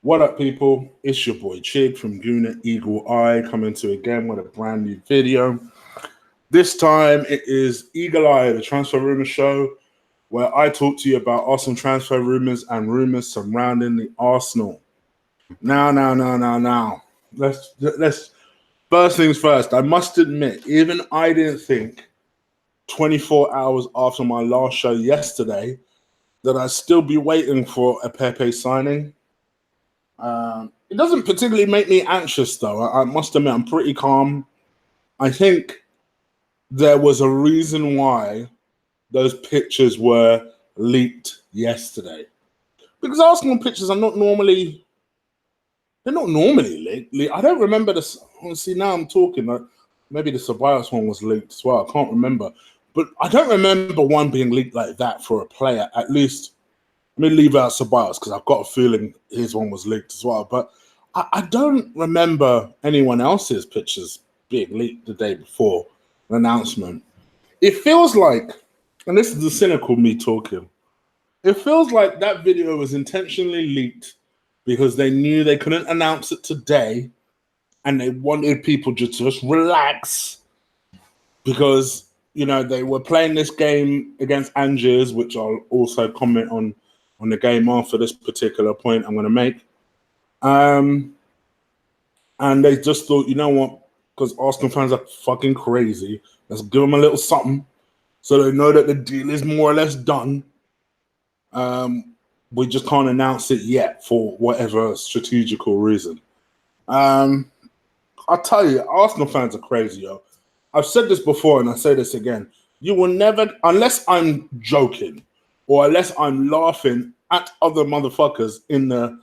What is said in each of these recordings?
What up, people? It's your boy Chig from Guna Eagle Eye coming to again with a brand new video. This time it is Eagle Eye, the transfer rumor show, where I talk to you about Arsenal transfer rumors and rumors surrounding the Arsenal. Now. Let's first things first. I must admit, even I didn't think 24 hours after my last show yesterday that I'd still be waiting for a Pepe signing. It doesn't particularly make me anxious, though. I must admit, I'm pretty calm. I think there was a reason why those pictures were leaked yesterday. Because Arsenal pictures are not normally... They're not normally leaked. I don't remember this. See, now I'm talking. Maybe the Ceballos one was leaked as well. I can't remember. But I don't remember one being leaked like that for a player, at least... Let me leave out Ceballos because I've got a feeling his one was leaked as well. But I don't remember anyone else's pictures being leaked the day before the announcement. It feels like, and this is the cynical me talking, it feels like that video was intentionally leaked because they knew they couldn't announce it today and they wanted people to just relax because, you know, they were playing this game against Angers, which I'll also comment on the game after this particular point I'm going to make. And they just thought, you know what, because Arsenal fans are fucking crazy, let's give them a little something so they know that the deal is more or less done. We just can't announce it yet for whatever strategical reason. I'll tell you, Arsenal fans are crazy, yo. I've said this before and I say this again. You will never, unless I'm joking, or unless I'm laughing at other motherfuckers in the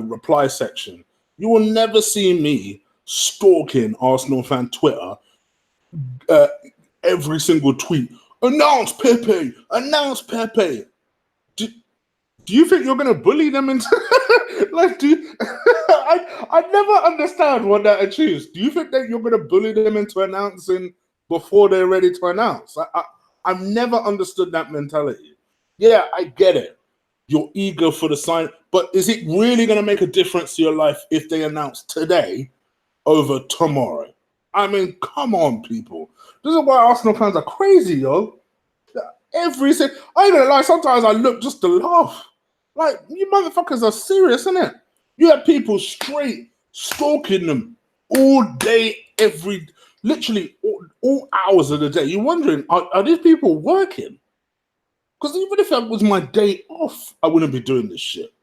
reply section, you will never see me stalking Arsenal fan Twitter every single tweet. Announce Pepe! Announce Pepe! Do you think you're going to bully them into... I never understand what that achieves. Do you think that you're going to bully them into announcing before they're ready to announce? I've never understood that mentality. Yeah, I get it. You're eager for the sign, but is it really going to make a difference to your life if they announce today over tomorrow? I mean, come on, people. This is why Arsenal fans are crazy, yo. I ain't gonna lie, sometimes I look just to laugh. Like, you motherfuckers are serious, innit? You have people straight stalking them all day, literally all hours of the day. You're wondering, are these people working? Because even if it was my day off, I wouldn't be doing this shit.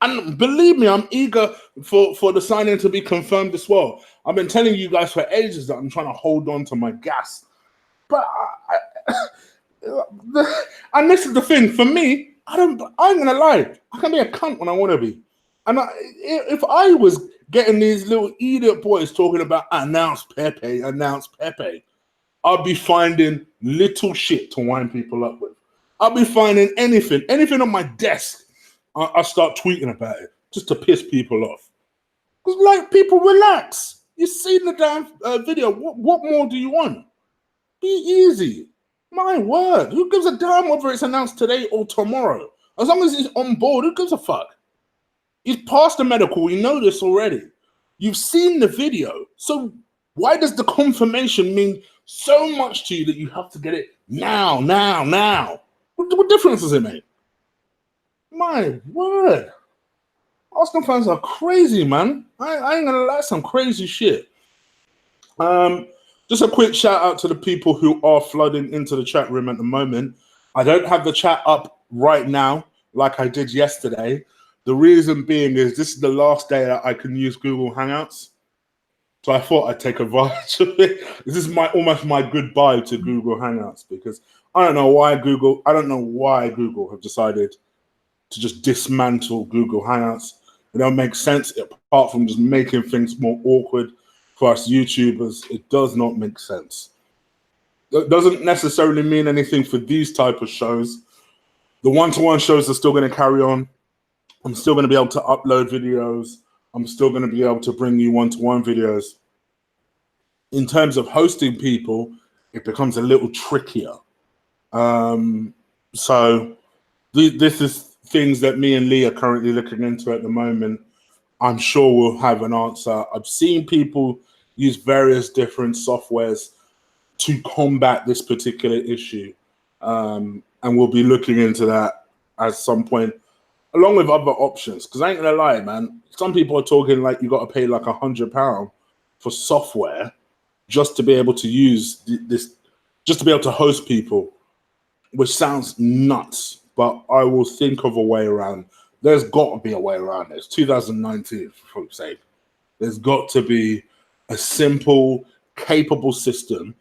And believe me, I'm eager for the signing to be confirmed as well. I've been telling you guys for ages that I'm trying to hold on to my gas. But and this is the thing, for me, I ain't gonna lie, I can be a cunt when I want to be. And if I was getting these little idiot boys talking about announce Pepe, I'd be finding little shit to wind people up with. I'll be finding anything on my desk. I start tweeting about it just to piss people off. Because, like, people, relax. You've seen the damn video. What more do you want? Be easy. My word. Who gives a damn whether it's announced today or tomorrow? As long as he's on board, who gives a fuck? He's passed the medical. We know this already. You've seen the video. So why does the confirmation mean so much to you that you have to get it now? What difference does it make? My word. Arsenal fans are crazy, man. I ain't gonna lie, some crazy shit. Just a quick shout out to the people who are flooding into the chat room at the moment. I don't have the chat up right now like I did yesterday. The reason being is this is the last day that I can use Google Hangouts. So I thought I'd take advantage of it. This is almost my goodbye to Google Hangouts because I don't know why Google have decided to just dismantle Google Hangouts. It don't make sense apart from just making things more awkward for us YouTubers. It does not make sense. It doesn't necessarily mean anything for these type of shows. The one-to-one shows are still going to carry on. I'm still going to be able to upload videos. I'm still going to be able to bring you one-to-one videos. In terms of hosting people, it becomes a little trickier. So things things that me and Lee are currently looking into at the moment. I'm sure we'll have an answer. I've seen people use various different softwares to combat this particular issue. And we'll be looking into that at some point, along with other options. Because I ain't gonna lie, man, some people are talking like you got to pay like £100 for software just to be able to use this, just to be able to host people, which sounds nuts. But I will think of a way around. There's got to be a way around this. 2019, for fuck's sake. There's got to be a simple, capable system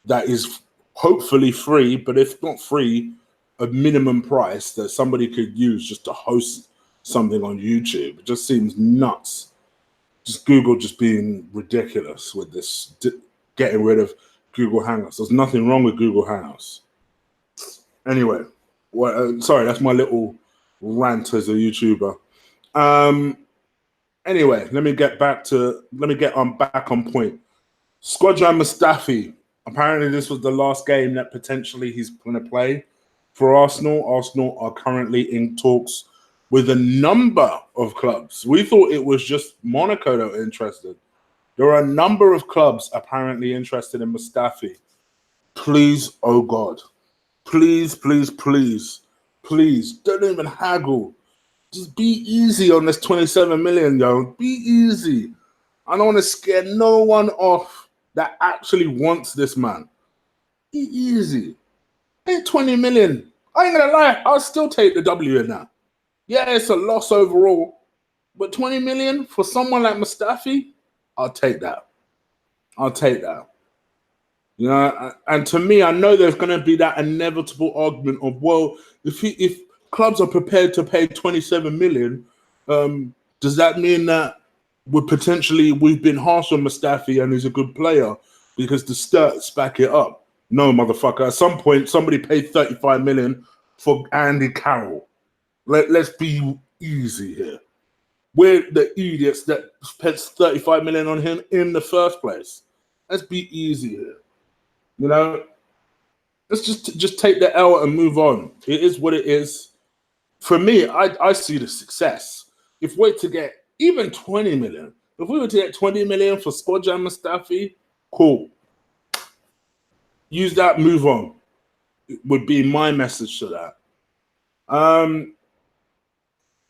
that is hopefully free, but if not free, a minimum price that somebody could use just to host something on YouTube. It just seems nuts. Just Google just being ridiculous with this, getting rid of Google Hangouts. There's nothing wrong with Google Hangouts. Anyway, sorry, that's my little rant as a YouTuber. Anyway, let me get back on point. Squadron Mustafi. Apparently, this was the last game that potentially he's going to play for Arsenal. Arsenal are currently in talks with a number of clubs. We thought it was just Monaco that were interested. There are a number of clubs apparently interested in Mustafi. Please, oh God. Please, please, please, please, don't even haggle. Just be easy on this 27 million, yo. Be easy. I don't want to scare no one off that actually wants this man. Be easy. Hey, 20 million. I ain't gonna lie, I'll still take the W in that. Yeah, it's a loss overall, but 20 million for someone like Mustafi, I'll take that. I'll take that. You know, and to me, I know there's going to be that inevitable argument of, well, if clubs are prepared to pay 27 million, does that mean that we've been harsh on Mustafi and he's a good player because the stats back it up? No, motherfucker. At some point, somebody paid 35 million for Andy Carroll. Let's be easy here. We're the idiots that spent 35 million on him in the first place. Let's be easy here. You know, let's just take the L and move on. It is what it is. For me, I see the success. If we're to get even 20 million, if we were to get 20 million for Squadron Mustafi, cool. Use that, move on. It would be my message to that.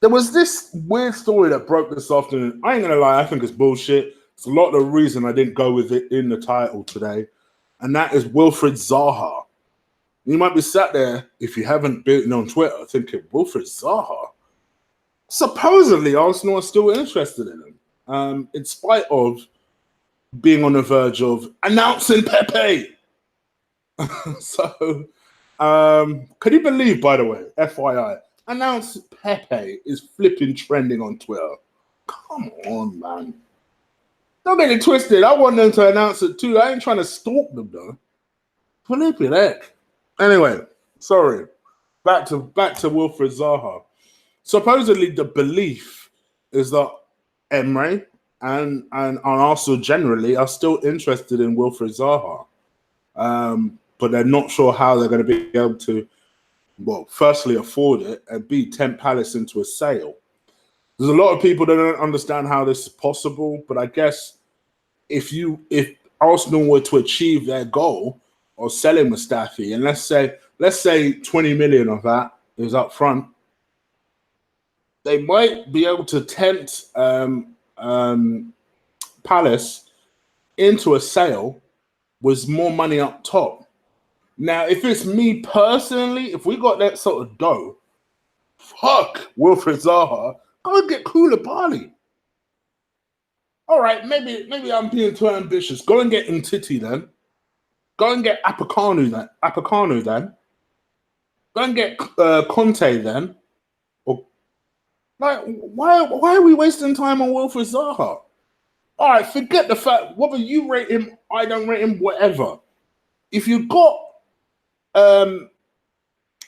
There was this weird story that broke this afternoon. I ain't gonna lie, I think it's bullshit. It's a lot of the reason I didn't go with it in the title today. And that is Wilfried Zaha. You might be sat there, if you haven't been on Twitter, thinking, Wilfried Zaha? Supposedly, Arsenal are still interested in him, in spite of being on the verge of announcing Pepe. So, can you believe, by the way, FYI, announce Pepe is flipping trending on Twitter? Come on, man. Don't get it twisted. I want them to announce it too. I ain't trying to stalk them though. Flip it heck. Anyway, sorry. Back to Wilfried Zaha. Supposedly the belief is that Emre and Arsenal generally are still interested in Wilfried Zaha. But they're not sure how they're going to be able to, well, firstly afford it and B, tempt Palace into a sale. There's a lot of people that don't understand how this is possible, but I guess if Arsenal were to achieve their goal of selling Mustafi, and let's say 20 million of that is up front, they might be able to tempt Palace into a sale with more money up top. Now, if it's me personally, if we got that sort of dough, fuck Wilfried Zaha, go and get Koulibaly. All right, maybe I'm being too ambitious. Go and get Umtiti then. Go and get Apicanu then. Go and get Conte then. Or, like, why are we wasting time on Wilfried Zaha? All right, forget the fact whether you rate him, I don't rate him, whatever. If you got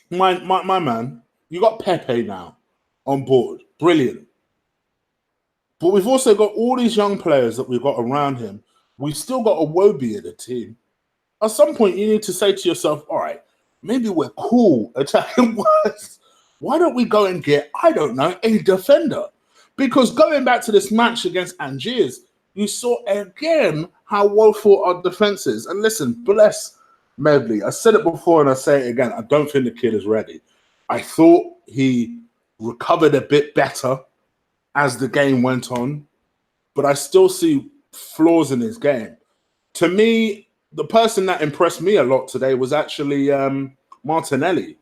my man, you got Pepe now on board. Brilliant. But we've also got all these young players that we've got around him. We've still got a Wobie in the team. At some point, you need to say to yourself, all right, maybe we're cool attacking worse. why don't we go and get, I don't know, a defender? Because going back to this match against Angers, you saw again how woeful our defense is. And listen, bless Medley. I said it before and I say it again. I don't think the kid is ready. I thought he recovered a bit better as the game went on, but I still see flaws in his game. To me, the person that impressed me a lot today was actually Martinelli.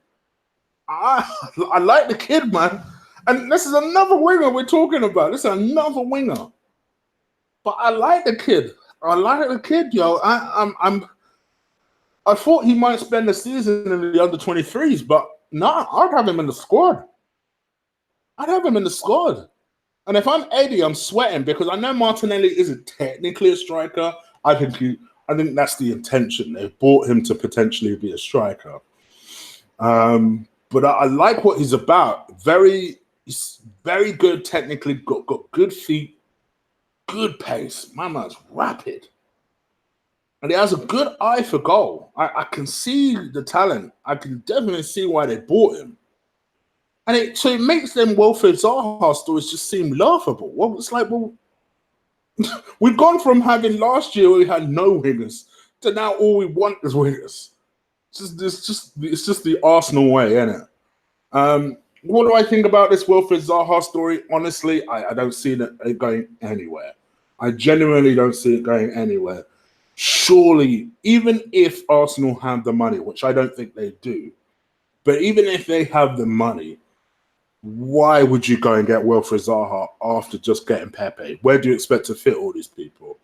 I like the kid, man. And this is another winger we're talking about. This is another winger. But I like the kid. I like the kid, yo. I thought he might spend the season in the under 23s, but nah, I'd have him in the squad. I'd have him in the squad. And if I'm Eddie, I'm sweating because I know Martinelli isn't technically a striker. I think that's the intention. They bought him to potentially be a striker. But I like what he's about. He's very good technically, got good feet, good pace. My man's rapid. And he has a good eye for goal. I can see the talent. I can definitely see why they bought him. And it makes them Wilfried Zaha stories just seem laughable. Well, it's like, well, we've gone from having last year where we had no wingers to now all we want is wingers. It's just the Arsenal way, isn't it? What do I think about this Wilfried Zaha story? Honestly, I don't see it going anywhere. I genuinely don't see it going anywhere. Surely, even if Arsenal have the money, which I don't think they do, but even if they have the money, why would you go and get Wilfried Zaha after just getting Pepe? Where do you expect to fit all these people?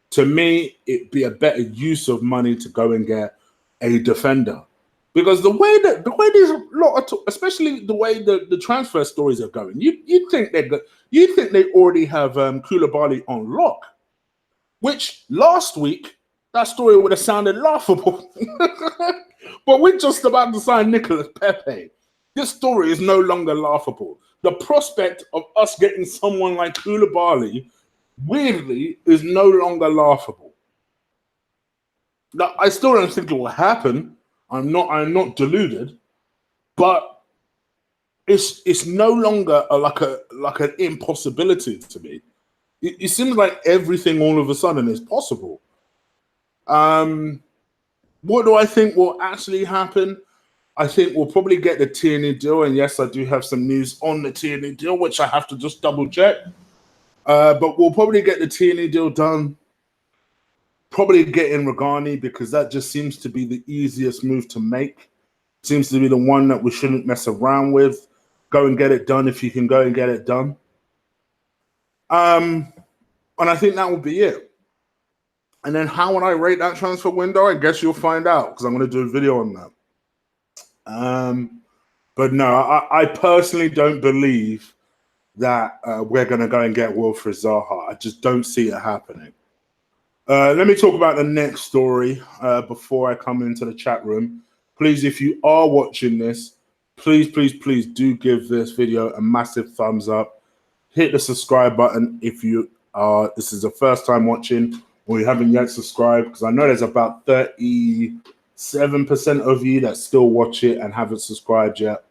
To me, it'd be a better use of money to go and get a defender. Because the way these lot are, especially the way the transfer stories are going, you think they already have Koulibaly on lock. Which last week that story would have sounded laughable. But we're just about to sign Nicolas Pepe. This story is no longer laughable. The prospect of us getting someone like Koulibaly, weirdly, is no longer laughable. Now, I still don't think it will happen. I'm not deluded, but it's no longer like an impossibility to me. It seems like everything all of a sudden is possible. What do I think will actually happen? I think we'll probably get the Tierney deal, and yes, I do have some news on the Tierney deal, which I have to just double check. But we'll probably get the Tierney deal done. Probably get in Regani because that just seems to be the easiest move to make. Seems to be the one that we shouldn't mess around with. Go and get it done if you can go and get it done. And I think that will be it. And then how would I rate that transfer window? I guess you'll find out because I'm going to do a video on that. But no, I personally don't believe that we're going to go and get Wilfried Zaha. I just don't see it happening. Let me talk about the next story before I come into the chat room. Please, if you are watching this, please do give this video a massive thumbs up. Hit the subscribe button if you are. This is the first time watching or you haven't yet subscribed, because I know there's about 37% of you that still watch it and haven't subscribed yet.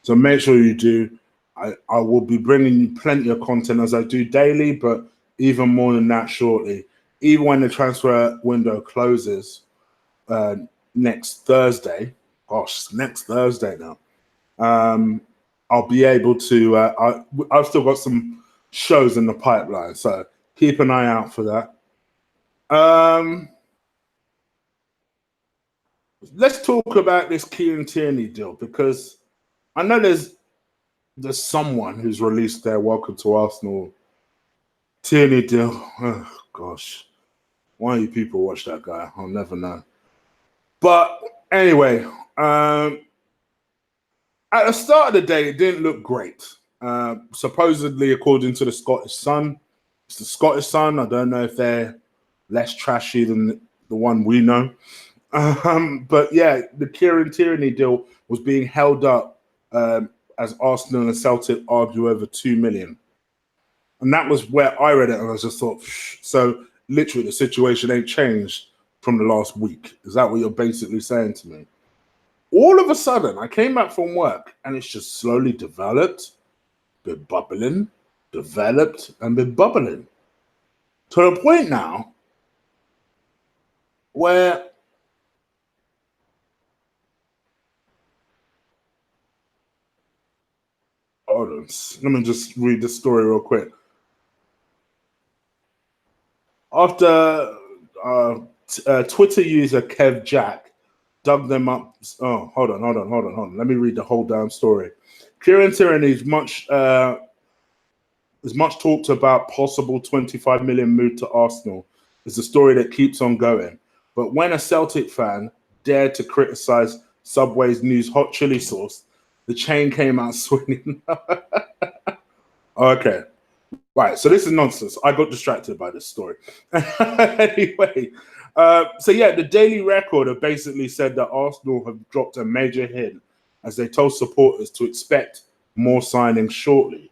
So make sure you do. I will be bringing you plenty of content as I do daily, but even more than that shortly. Even when the transfer window closes next Thursday, next Thursday now, I'll be able to, I've still got some shows in the pipeline, so keep an eye out for that. Let's talk about this Kieran Tierney deal, because I know there's someone who's released their welcome to Arsenal Tierney deal. Oh, gosh. Why you people watch that guy? I'll never know. But anyway, at the start of the day, it didn't look great. Supposedly, according to the Scottish Sun, it's the Scottish Sun. I don't know if they're less trashy than the one we know. But yeah, the Kieran Tierney deal was being held up as Arsenal and Celtic argue over 2 million. And that was where I read it, and I just thought, so literally the situation ain't changed from the last week. Is that what you're basically saying to me? All of a sudden, I came back from work and it's just slowly developed, been bubbling, developed, and been bubbling. To the point now where hold on, let me just read the story real quick. After Twitter user Kev Jack dug them up. Oh, hold on. Let me read the whole damn story. Kieran Tierney is much talked about possible 25 million move to Arsenal. Is the story that keeps on going. But when a Celtic fan dared to criticize Subway's news hot chili sauce, the chain came out swinging. Okay. Right, so this is nonsense. I got distracted by this story. Anyway, so yeah, the Daily Record have basically said that Arsenal have dropped a major hint as they told supporters to expect more signings shortly.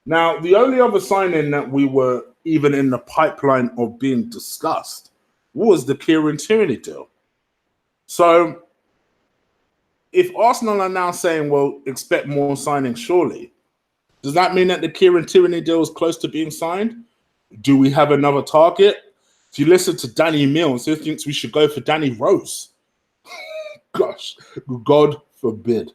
Now, the only other signing that we were even in the pipeline of being discussed was the Kieran Tierney deal. So if Arsenal are now saying, well, expect more signings shortly, does that mean that the Kieran Tierney deal is close to being signed? Do we have another target? If you listen to Danny Mills, he thinks we should go for Danny Rose. Gosh, God forbid.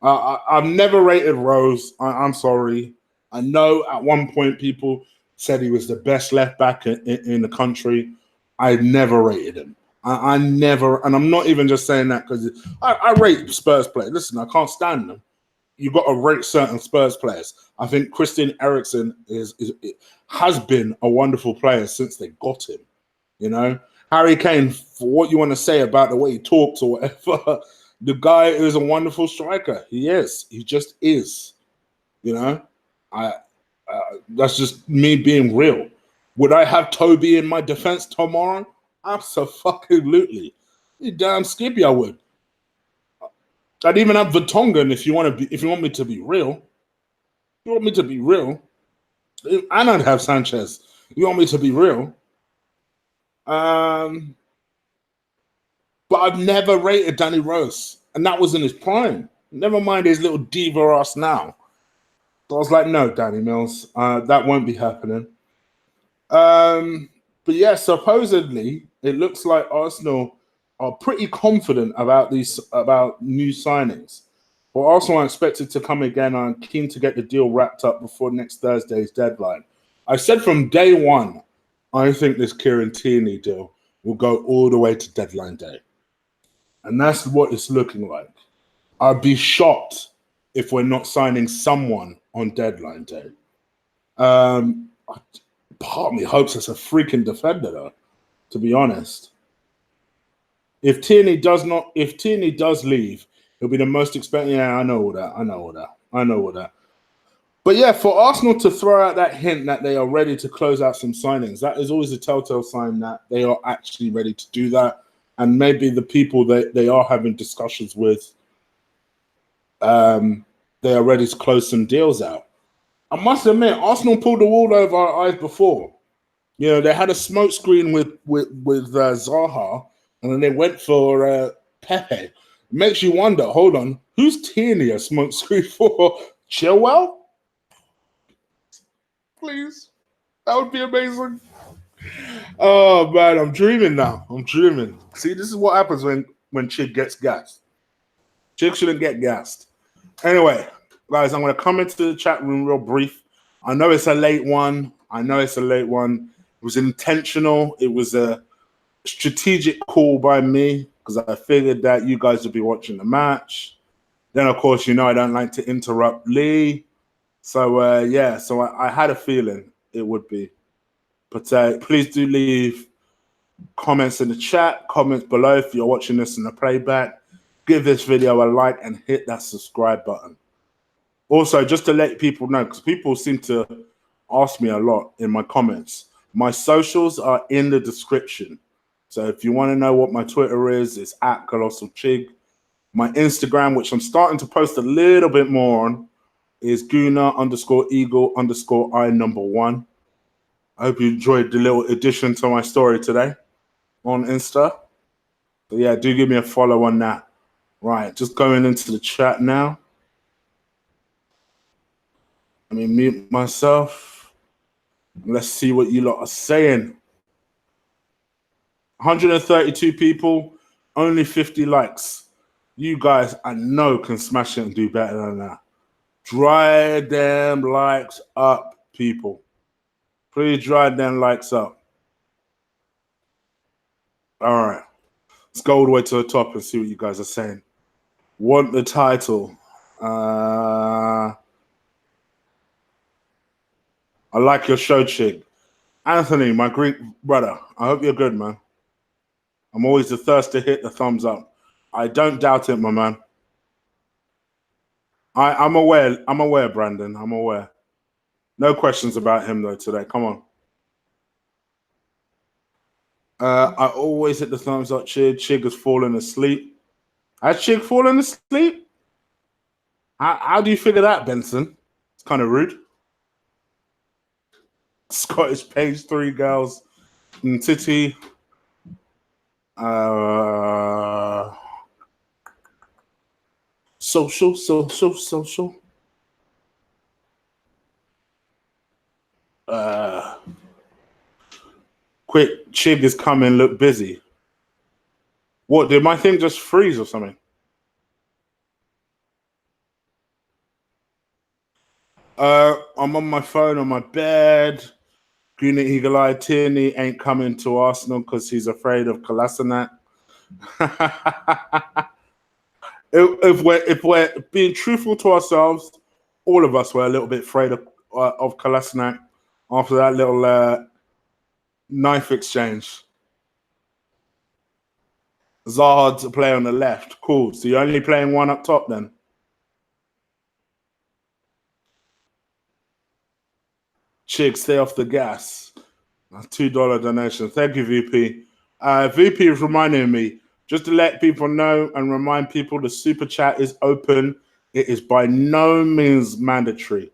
I've never rated Rose. I'm sorry. I know at one point people said he was the best left back in the country. I never rated him. I never, and I'm not even just saying that because I rate Spurs players. Listen, I can't stand them. You've got to rate certain Spurs players. I think Christian Eriksen has been a wonderful player since they got him. You know, Harry Kane, for what you want to say about the way he talks or whatever, the guy is a wonderful striker. He is. He just is. You know, that's just me being real. Would I have Toby in my defense tomorrow? Absolutely. You damn skippy, I would. I'd even have Vertonghen if you want me to be real. If you want me to be real. And I'd have Sanchez. You want me to be real? But I've never rated Danny Rose. And that was in his prime. Never mind his little diva ass now. So I was like, no, Danny Mills, that won't be happening. But yeah, supposedly it looks like Arsenal are pretty confident about new signings. But Arsenal are expected to come again and I'm keen to get the deal wrapped up before next Thursday's deadline. I said from day one, I think this Kieran Tierney deal will go all the way to deadline day. And that's what it's looking like. I'd be shocked if we're not signing someone on deadline day. Part of me hopes it's a freaking defender, though, to be honest. If Tierney does leave, he'll be the most expensive. Yeah, I know all that. But yeah, for Arsenal to throw out that hint that they are ready to close out some signings, that is always a telltale sign that they are actually ready to do that. And maybe the people that they are having discussions with, they are ready to close some deals out. I must admit, Arsenal pulled the wool over our eyes before. You know, they had a smoke screen with Zaha, and then they went for Pepe. It makes you wonder, hold on, who's Tierney a smoke screen for? Chilwell? Please. That would be amazing. Oh, man, I'm dreaming now. I'm dreaming. See, this is what happens when Chig gets gassed. Chig shouldn't get gassed. Anyway, guys, I'm going to come into the chat room real brief. I know it's a late one. It was intentional. It was a strategic call by me because I figured that you guys would be watching the match. Then, of course, you know I don't like to interrupt Lee. So, I had a feeling it would be. But please do leave comments in the chat, comments below if you're watching this in the playback. Give this video a like and hit that subscribe button. Also, just to let people know, because people seem to ask me a lot in my comments, my socials are in the description. So if you want to know what my Twitter is, it's @ColossalChig. My Instagram, which I'm starting to post a little bit more on, is Guna_Eagle_I1. I hope you enjoyed the little addition to my story today on Insta. So yeah, do give me a follow on that. Right, just going into the chat now. Let me mute myself. Let's see what you lot are saying. 132 people, only 50 likes. You guys, I know, can smash it and do better than that. Dry them likes up, people. Please dry them likes up. All right. Let's go all the way to the top and see what you guys are saying. Want the title? I like your show, chick. Anthony, my Greek brother, I hope you're good, man. I'm always the first to hit the thumbs up. I don't doubt it, my man. I'm aware. I'm aware, Brandon. I'm aware. No questions about him, though, today. Come on. I always hit the thumbs up, Chig. Chig has fallen asleep. Has Chig fallen asleep? How do you figure that, Benson? It's kind of rude. Scottish page 3 girls. Titty. Social. Quick, Chig is coming, look busy. What, did my thing just freeze or something? I'm on my phone on my bed. Green Eagle Eye Tierney ain't coming to Arsenal because he's afraid of Kolasinac. if we're being truthful to ourselves, all of us were a little bit afraid of Kolasinac after that little knife exchange. Zaha to play on the left. Cool. So you're only playing one up top then? Chig, stay off the gas. $2 donation. Thank you, VP. VP is reminding me, just to let people know and remind people, the super chat is open. It is by no means mandatory.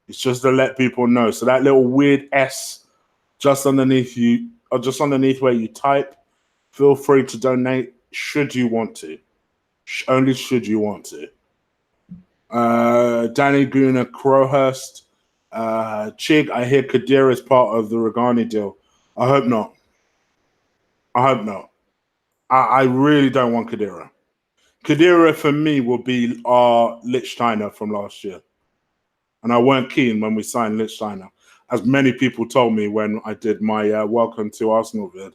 It's just to let people know. So that little weird S just underneath you, or just underneath where you type, feel free to donate should you want to. Only should you want to. Danny Guna Crowhurst. Chig, I hear Kadira is part of the Regani deal. I hope not. I really don't want Kadira. Kadira for me will be our Lichtsteiner from last year. And I weren't keen when we signed Lichtsteiner, as many people told me when I did my Welcome to Arsenal vid.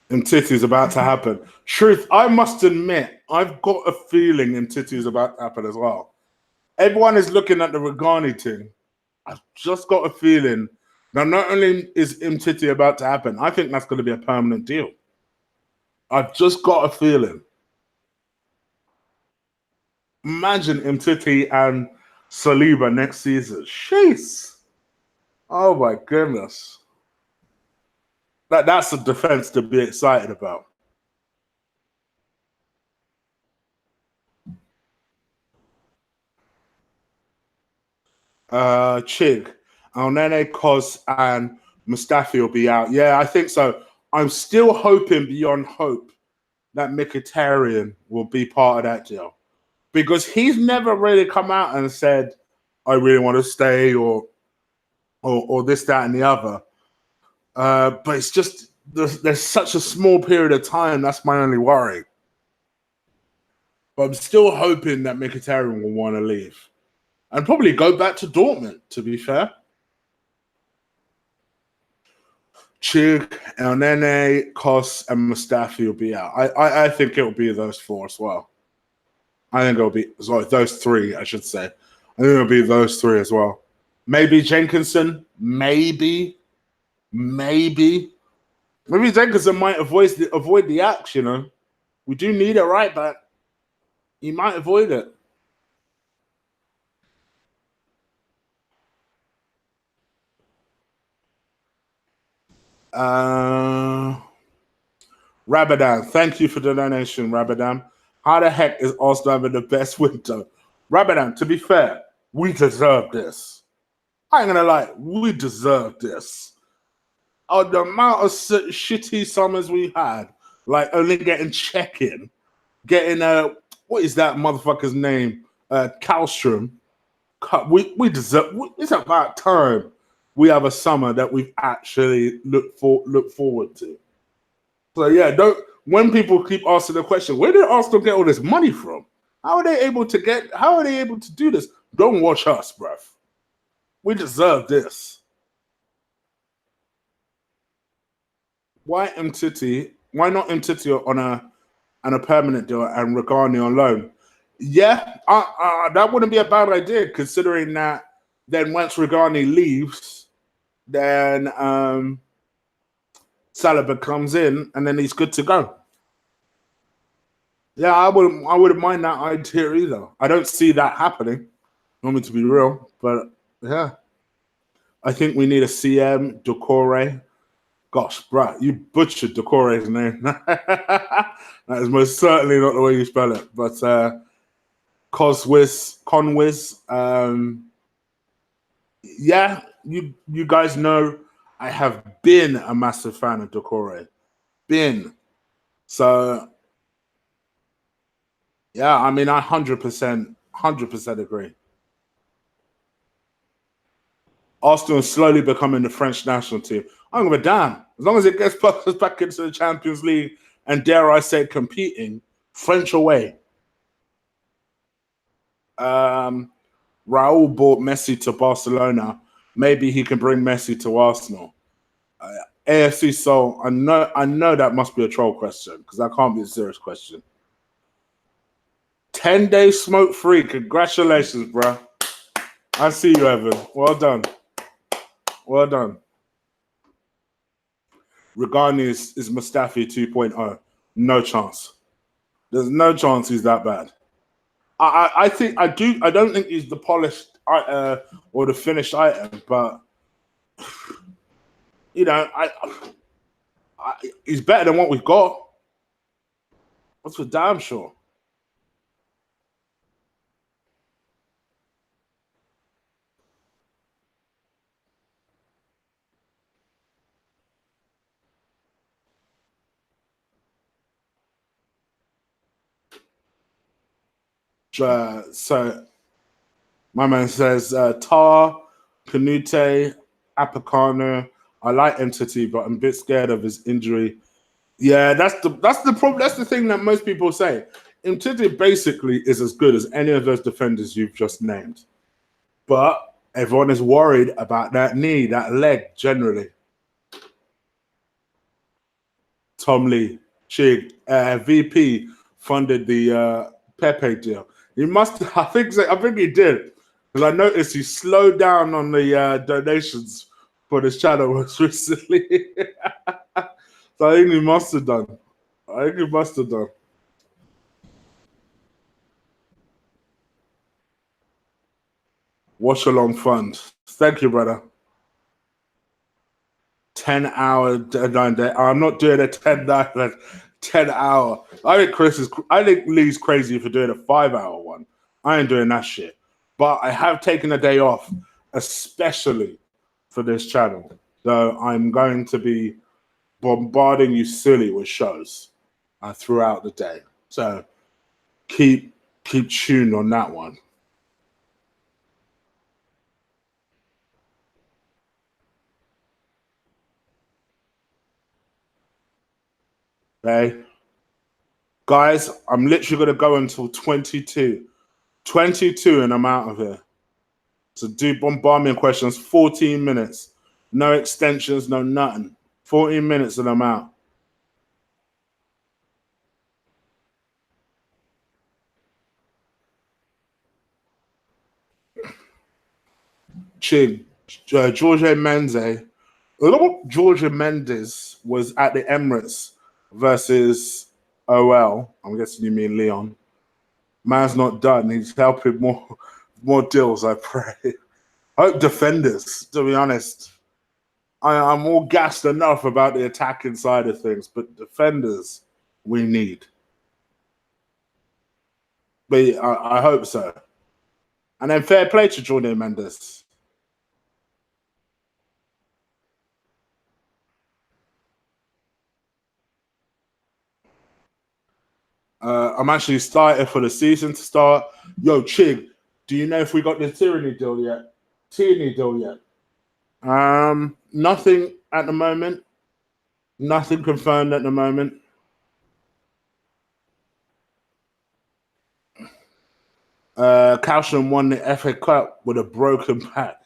Titty is about to happen. Truth, I must admit, I've got a feeling Titty is about to happen as well. Everyone is looking at the Regani thing. I've just got a feeling. Now, not only is Titty about to happen, I think that's going to be a permanent deal. I've just got a feeling. Imagine Titty and Saliba next season. Jeez. Oh, my goodness. That's a defense to be excited about. Chig, Alnene, Kos, and Mustafi will be out. Yeah, I think so. I'm still hoping beyond hope that Mkhitaryan will be part of that deal, because he's never really come out and said, I really want to stay or this, that, and the other. But it's just, there's such a small period of time. That's my only worry. But I'm still hoping that Mkhitaryan will want to leave and probably go back to Dortmund, to be fair. Chig, Elneny, Kos, and Mustafi will be out. I think it will be those four as well. I think it'll be those three, I should say. I think it'll be those three as well. Maybe Jenkinson. Maybe Jenkinson might avoid the axe, you know. We do need a right back. He might avoid it. Rabadam, thank you for the donation, Rabadam. How the heck is Arsenal having the best window? Rabadam, to be fair, we deserve this. I ain't gonna lie, we deserve this. the amount of shitty summers we had, like only getting check-in, getting what is that motherfucker's name? Kallstrom. We deserve. It's about time we have a summer that we've actually look forward to. So yeah, don't. When people keep asking the question, where did Arsenal get all this money from? How are they able to get? How are they able to do this? Don't watch us, bruv. We deserve this. Why Mtiti? Why not Mtiti on a permanent deal and Regani on loan? Yeah, that wouldn't be a bad idea considering that then once Regani leaves, then Saliba comes in and then he's good to go. Yeah, I wouldn't mind that idea either. I don't see that happening. Want me to be real, but yeah. I think we need a CM, Decore. Gosh, bruh, you butchered Decore's name. That is most certainly not the way you spell it. But Conwiz. Yeah, you guys know I have been a massive fan of Decore. Been. So yeah, I mean I 100% agree. Arsenal is slowly becoming the French national team. I don't give a damn. As long as it gets us back into the Champions League and dare I say competing, French away. Raul bought Messi to Barcelona. Maybe he can bring Messi to Arsenal. AFC Seoul, I know that must be a troll question because that can't be a serious question. 10 days smoke free. Congratulations, bro. I see you, Evan. Well done. Well done. Regarding is Mustafi 2.0. No chance. There's no chance he's that bad. I think I do. I don't think he's the polished or the finished item, but you know, he's better than what we've got. That's for damn sure. So my man says Tar, Canute, Apicano. I like Entity, but I'm a bit scared of his injury. Yeah, that's the problem. That's the thing that most people say. Entity basically is as good as any of those defenders you've just named, but everyone is worried about that knee, that leg, generally. Tom Lee, Chig, VP funded the Pepe deal. He must. I think. I think he did because I noticed he slowed down on the donations for this channel most recently. So I think he must have done. I think he must have done. Watch along fund. Thank you, brother. 10-hour deadline day. I'm not doing a 10 hour. I think Lee's crazy for doing a 5-hour one. I ain't doing that shit. But I have taken a day off, especially for this channel. So I'm going to be bombarding you silly with shows throughout the day. So keep tuned on that one. Okay. Guys, I'm literally going to go until 22. 22 and I'm out of here. So do bombardment questions, 14 minutes. No extensions, no nothing. 14 minutes and I'm out. Chig, Jorge Mendes. Jorge Mendes was at the Emirates versus OL. I'm guessing you mean Leon. Man's not done. He's helping more deals, I pray. I hope defenders, to be honest. I'm all gassed enough about the attacking side of things, but defenders we need. But I hope so. And then fair play to Jordan Mendes. I'm actually started for the season to start. Yo, Chig, do you know if we got the Tierney deal yet? Tierney deal yet? Nothing at the moment. Nothing confirmed at the moment. Cowsham won the FA Cup with a broken back.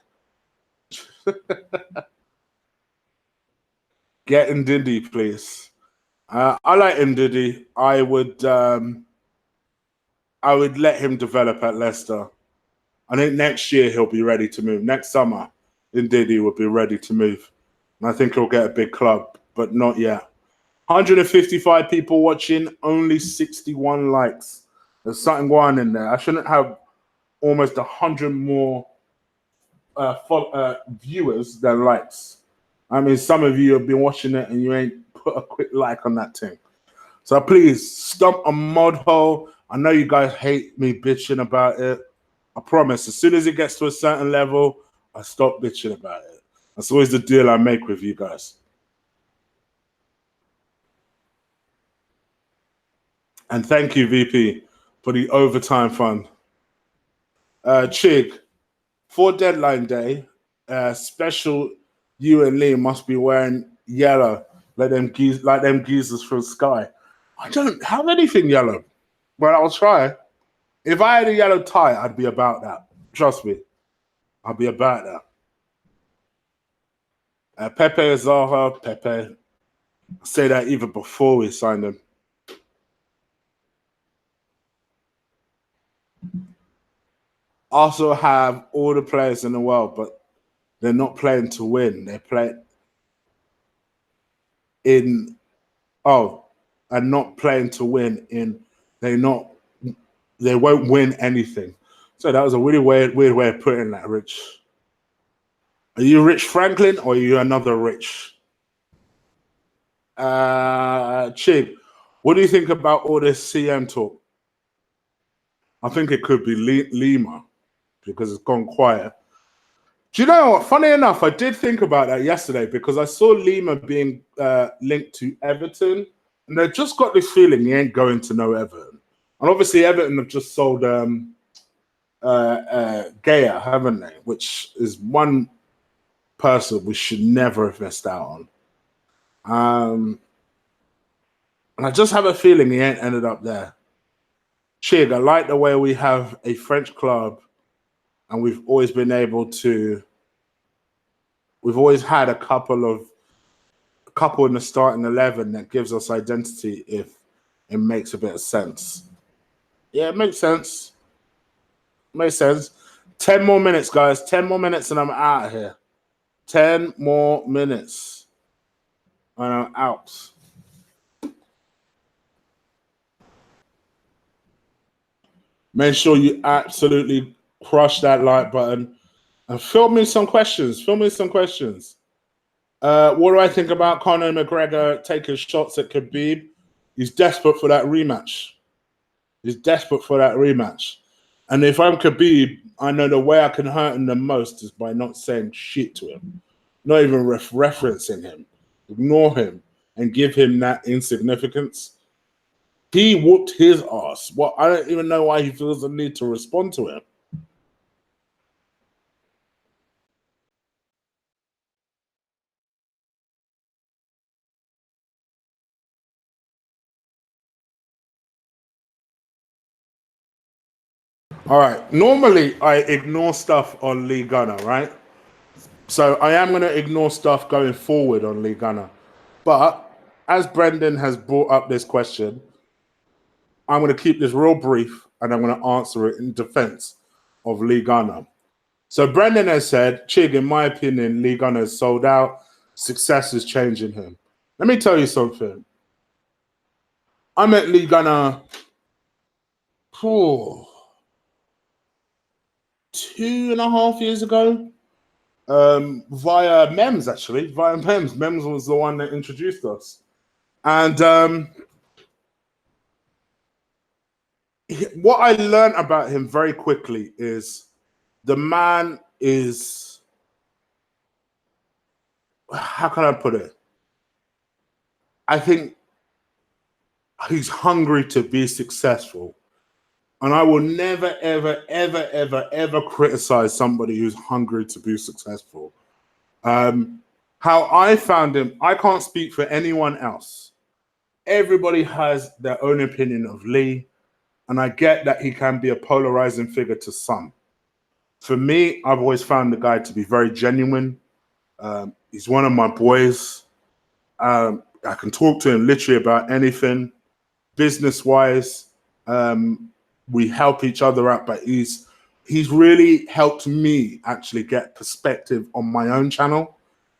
Get Ndidi, please. I like Ndidi. I would let him develop at Leicester. I think next year he'll be ready to move. Next summer, Ndidi will be ready to move. And I think he'll get a big club, but not yet. 155 people watching, only 61 likes. There's something going on in there. I shouldn't have almost 100 more viewers than likes. I mean, some of you have been watching it and you ain't put a quick like on that thing. So please stomp a mod hole. I know you guys hate me bitching about it. I promise, as soon as it gets to a certain level, I stop bitching about it. That's always the deal I make with you guys. And thank you, VP, for the overtime fund. Chig, for deadline day, special you and Lee must be wearing yellow like them geezers from Sky. I don't have anything yellow, but I'll try. If I had a yellow tie, I'd be about that. Trust me, I'd be about that. Pepe Zaha, Pepe. I say that even before we signed him. Also have all the players in the world, but they're not playing to win. They play in and not playing to win in they not they won't win anything. So that was a really weird way of putting that, Rich. Are you Rich Franklin or are you another Rich? Chig, what do you think about all this CM talk? I think it could be Lima because it's gone quiet. Do you know what? Funny enough, I did think about that yesterday because I saw Lima being linked to Everton, and I just got this feeling he ain't going to no Everton. And obviously, Everton have just sold Gaya, haven't they? Which is one person we should never have missed out on. And I just have a feeling he ain't ended up there. Chig, I like the way we have a French club, and we've always been able to. We've always had a couple in the starting 11 that gives us identity if it makes a bit of sense. Yeah, it makes sense. Makes sense. 10 more minutes, guys. 10 more minutes and I'm out of here. 10 more minutes and I'm out. Make sure you absolutely crush that like button and fill me some questions. What do I think about Conor McGregor taking shots at Khabib? He's desperate for that rematch. And if I'm Khabib, I know the way I can hurt him the most is by not saying shit to him, not even referencing him, ignore him, and give him that insignificance. He whooped his ass. Well, I don't even know why he feels the need to respond to him. All right. Normally, I ignore stuff on Lee Gunner, right? So I am going to ignore stuff going forward on Lee Gunner. But as Brendan has brought up this question, I'm going to keep this real brief and I'm going to answer it in defense of Lee Gunner. So Brendan has said, Chig, in my opinion, Lee Gunner has sold out. Success is changing him. Let me tell you something. I met Lee Gunner 2.5 years ago via Mems, actually. Via Mems. Mems was the one that introduced us. And what I learned about him very quickly is the man is, how can I put it? I think He's hungry to be successful. And I will never, ever, ever, ever, ever criticize somebody who's hungry to be successful. How I found him, I can't speak for anyone else. Everybody has their own opinion of Lee, and I get that he can be a polarizing figure to some. For me, I've always found the guy to be very genuine. He's one of my boys. I can talk to him literally about anything, business-wise. We help each other out, but he's really helped me actually get perspective on my own channel.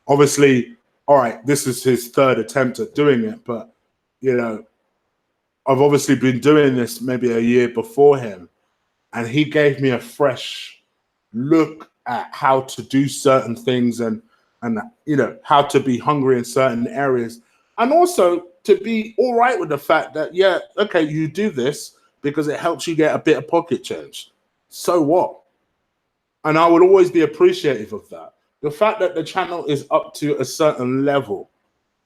Obviously, all right, this is his third attempt at doing it, but you know, I've obviously been doing this maybe a year before him, and he gave me a fresh look at how to do certain things and you know, how to be hungry in certain areas, and also to be all right with the fact that, yeah, okay, you do this because it helps you get a bit of pocket change. So what? And I would always be appreciative of that. The fact that the channel is up to a certain level,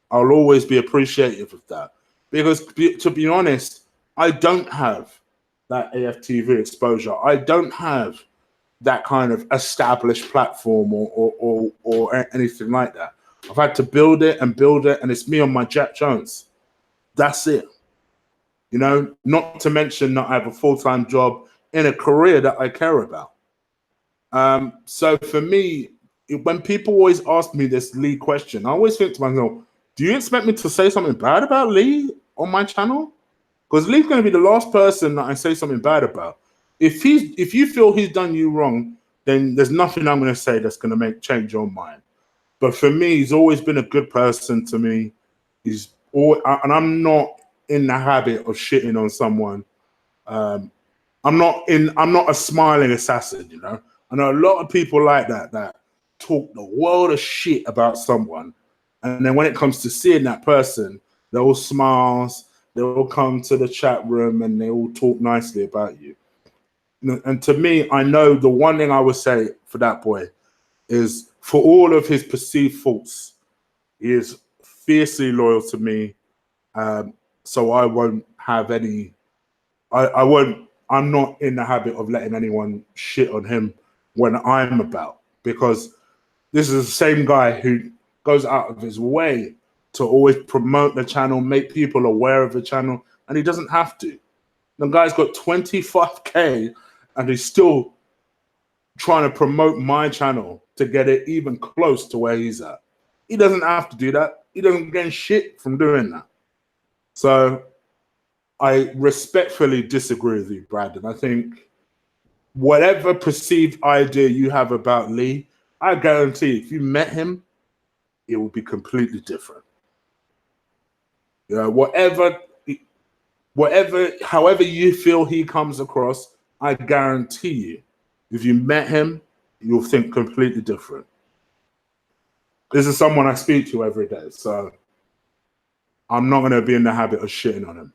I'll always be appreciative of that. Because to be honest, I don't have that AFTV exposure. I don't have that kind of established platform or anything like that. I've had to build it, and it's me on my Jack Jones. That's it. You know, not to mention that I have a full-time job in a career that I care about. So for me, when people always ask me this Lee question, I always think to myself, do you expect me to say something bad about Lee on my channel? Because Lee's going to be the last person that I say something bad about. If you feel he's done you wrong, then there's nothing I'm going to say that's going to change your mind. But for me, he's always been a good person to me. And I'm not in the habit of shitting on someone. I'm not a smiling assassin, you know. I know a lot of people like that talk the world of shit about someone, and then when it comes to seeing that person, they all smiles, they all come to the chat room, and they all talk nicely about you. And to me, I know the one thing I would say for that boy is, for all of his perceived faults, he is fiercely loyal to me. So I won't have any. I won't. I'm not in the habit of letting anyone shit on him when I'm about, because this is the same guy who goes out of his way to always promote the channel, make people aware of the channel, and he doesn't have to. The guy's got 25K and he's still trying to promote my channel to get it even close to where he's at. He doesn't have to do that. He doesn't get shit from doing that. So I respectfully disagree with you, Brandon. I think whatever perceived idea you have about Lee, I guarantee if you met him, it will be completely different. You know, however you feel he comes across, I guarantee you, if you met him, you'll think completely different. This is someone I speak to every day, so I'm not going to be in the habit of shitting on him.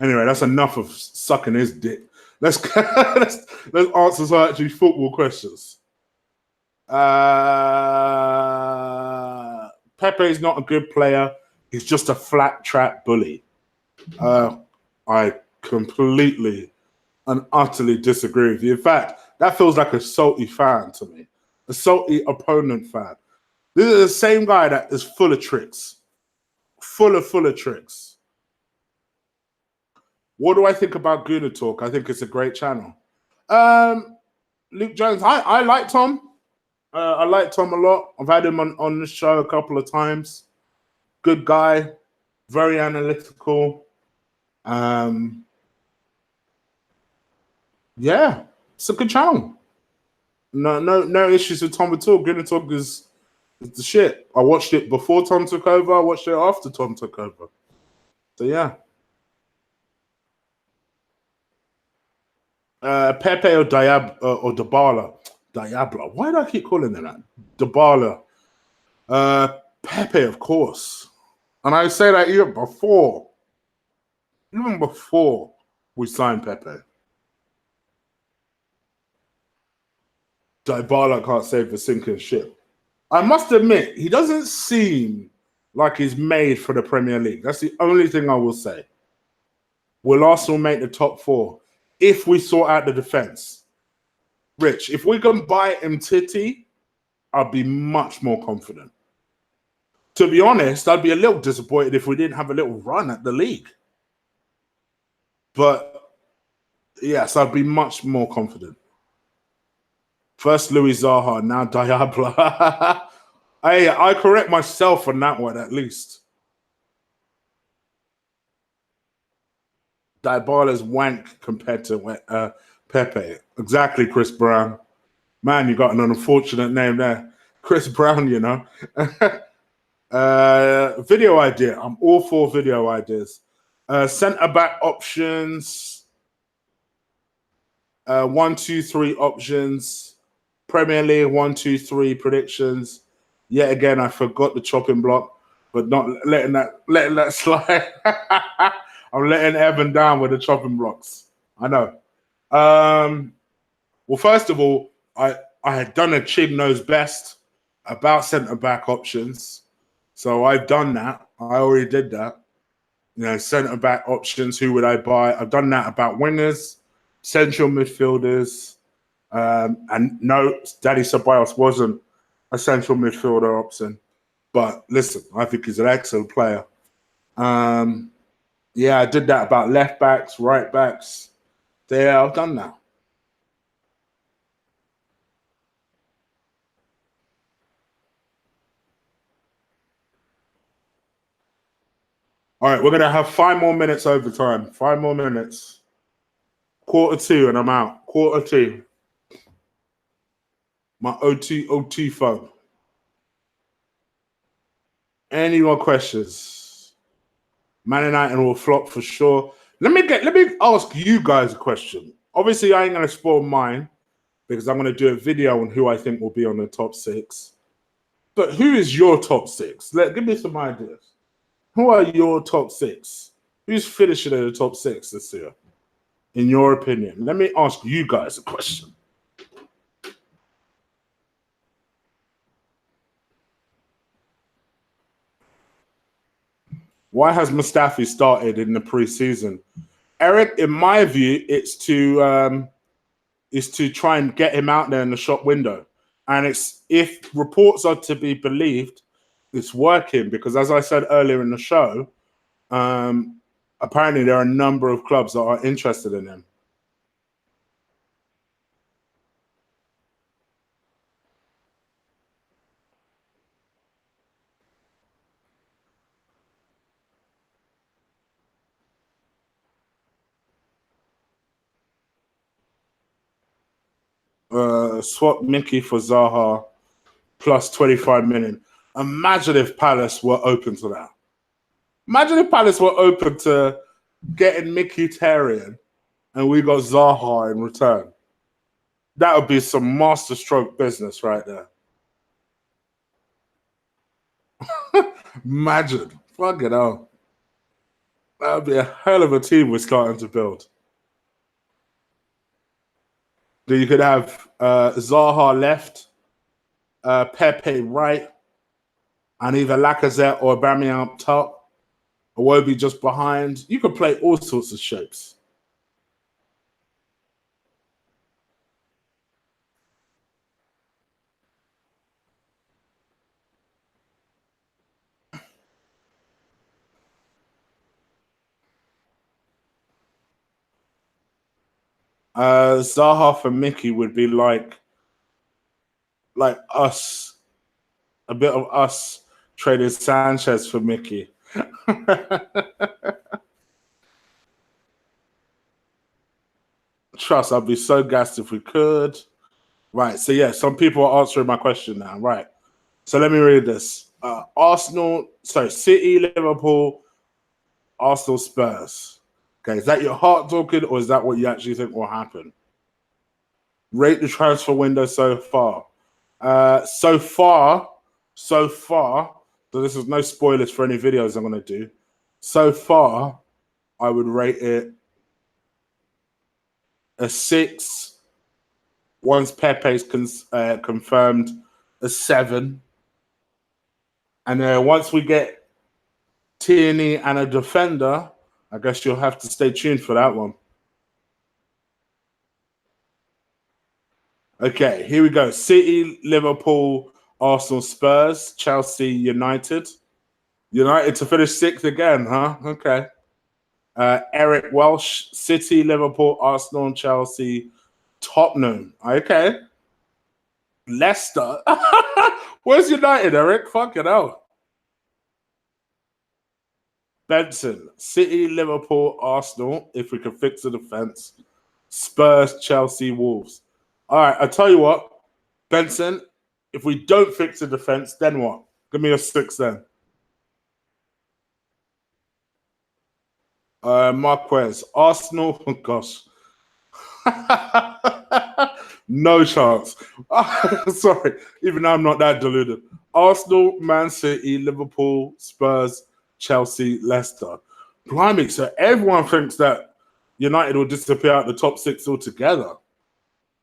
Anyway, that's enough of sucking his dick. Let's answer some actually football questions. Pepe is not a good player. He's just a flat track bully. I completely and utterly disagree with you. In fact, that feels like a salty fan to me, a salty opponent fan. This is the same guy that is full of tricks, full of tricks. What do I think about Gooner Talk? I think it's a great channel. Luke Jones, I like Tom. I like Tom a lot. I've had him on the show a couple of times. Good guy, very analytical. Yeah, it's a good channel. No issues with Tom at all. Gooner Talk is the shit. I watched it before Tom took over. I watched it after Tom took over. So yeah. Pepe or Dybala. Diablo. Why do I keep calling him that? Dybala. Pepe, of course. And I say that even before we signed Pepe. Dybala can't save the sinking ship. I must admit, he doesn't seem like he's made for the Premier League. That's the only thing I will say. Will Arsenal make the top 4 if we sort out the defence? Rich, if we can buy Titty, I'd be much more confident. To be honest, I'd be a little disappointed if we didn't have a little run at the league. But yes, I'd be much more confident. First Louis Zaha, now Diablo. I correct myself on that one at least. Dybala's wank compared to Pepe. Exactly, Chris Brown. Man, you got an unfortunate name there. Chris Brown, you know. Video idea. I'm all for video ideas. Centre-back options. 1, 2, 3 options. Premier League 1, 2, 3 predictions. Yet again, I forgot the chopping block, but not letting that slide. I'm letting Evan down with the chopping blocks. I know. Well, first of all, I had done a Chig Knows Best about centre-back options. So I've done that. I already did that. You know, centre-back options, who would I buy? I've done that about wingers, central midfielders. And no, Daddy Ceballos wasn't a central midfielder option. But listen, I think he's an excellent player. Yeah, I did that about left backs, right backs. Yeah, I've done that. All right, we're going to have 5 more minutes overtime. 5 more minutes. 1:45 and I'm out. 1:45. My OT phone. Any more questions? Man United will flop for sure. Let me ask you guys a question. Obviously, I ain't going to spoil mine because I'm going to do a video on who I think will be on the top 6. But who is your top 6? Give me some ideas. Who are your top 6? Who's finishing in the top 6 this year, in your opinion? Let me ask you guys a question. Why has Mustafi started in the preseason? Eric, in my view, it's to try and get him out there in the shop window. And it's, if reports are to be believed, it's working because, as I said earlier in the show, apparently there are a number of clubs that are interested in him. Swap Mickey for Zaha plus 25 million. Imagine if Palace were open to that. Imagine if Palace were open to getting Mkhitaryan and we got Zaha in return. That would be some masterstroke business right there. Imagine. Fuck it out. That would be a hell of a team we're starting to build. Then you could have Zaha left, Pepe right, and either Lacazette or Aubameyang up top, or Iwobi just behind. You could play all sorts of shapes. Zaha for Mickey would be like us, a bit of us trading Sanchez for Mickey. Trust, I'd be so gassed if we could. Right, so yeah, some people are answering my question now. Right, so let me read this. City, Liverpool, Arsenal, Spurs. Okay, is that your heart talking, or is that what you actually think will happen? Rate the transfer window so far. So far. So this is no spoilers for any videos I'm going to do. So far, I would rate it a 6. Once Pepe's confirmed, a 7. And then once we get Tierney and a defender. I guess you'll have to stay tuned for that one. Okay, here we go. City, Liverpool, Arsenal, Spurs, Chelsea, United. United to finish sixth again, huh? Okay. Eric Welsh, City, Liverpool, Arsenal, Chelsea, Tottenham. Okay. Leicester. Where's United, Eric? Fucking hell. Benson, City, Liverpool, Arsenal, if we can fix the defense. Spurs, Chelsea, Wolves. All right, I tell you what, Benson, if we don't fix the defense, then what? Give me a 6 then. Marquez, Arsenal, oh gosh. No chance. Sorry, even though I'm not that deluded. Arsenal, Man City, Liverpool, Spurs, Chelsea, Leicester. Blimey, so everyone thinks that United will disappear out the top 6 altogether.